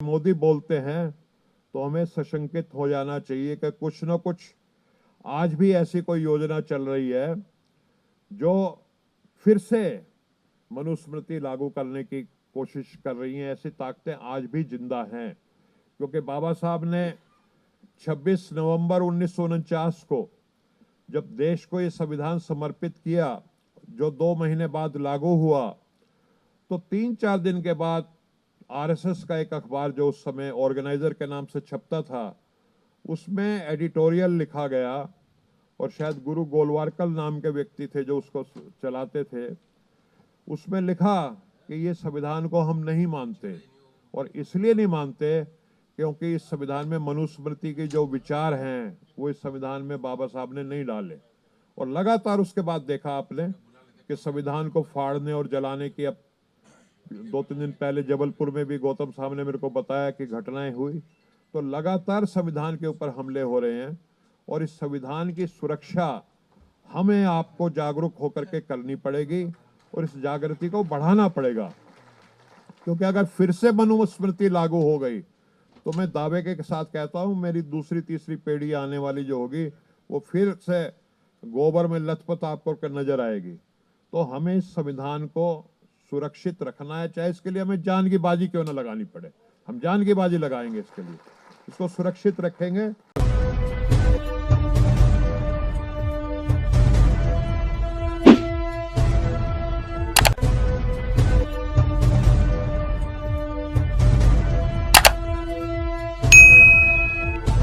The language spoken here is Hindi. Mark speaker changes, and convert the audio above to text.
Speaker 1: मोदी बोलते हैं तो हमें सशंकित हो जाना चाहिए कि कुछ न कुछ आज भी ऐसी कोई योजना चल रही है जो फिर से मनुस्मृति लागू करने की कोशिश कर रही हैं। ऐसी ताकतें आज भी जिंदा हैं, क्योंकि बाबा साहब ने 26 नवंबर 1949 को जब देश को ये संविधान समर्पित किया, जो 2 महीने बाद लागू हुआ, तो 3-4 दिन के बाद आरएसएस का एक अखबार जो उस समय ऑर्गेनाइजर के नाम से छपता था, उसमें एडिटोरियल लिखा गया, और शायद गुरु गोलवारकल नाम के व्यक्ति थे जो उसको चलाते थे। उसमें लिखा कि ये संविधान को हम नहीं मानते, और इसलिए नहीं मानते क्योंकि इस संविधान में मनुस्मृति के जो विचार हैं वो इस संविधान में बाबा साहब ने नहीं डाले। और लगातार उसके बाद देखा आपने कि संविधान को फाड़ने और जलाने की, अब 2-3 दिन पहले जबलपुर में भी गौतम साहब ने मेरे को बताया कि घटनाएं हुई। तो लगातार संविधान के ऊपर हमले हो रहे हैं, और इस संविधान की सुरक्षा हमें आपको जागरूक होकर के करनी पड़ेगी, और इस जागृति को बढ़ाना पड़ेगा। क्योंकि अगर फिर से मनुस्मृति लागू हो गई तो मैं दावे के साथ कहता हूं, मेरी दूसरी तीसरी पीढ़ी आने वाली जो होगी वो फिर से गोबर में लथपथ आपको नजर आएगी। तो हमें इस संविधान को सुरक्षित रखना है, चाहे इसके लिए हमें जान की बाजी क्यों न लगानी पड़े, हम जान की बाजी लगाएंगे इसके लिए, इसको सुरक्षित रखेंगे।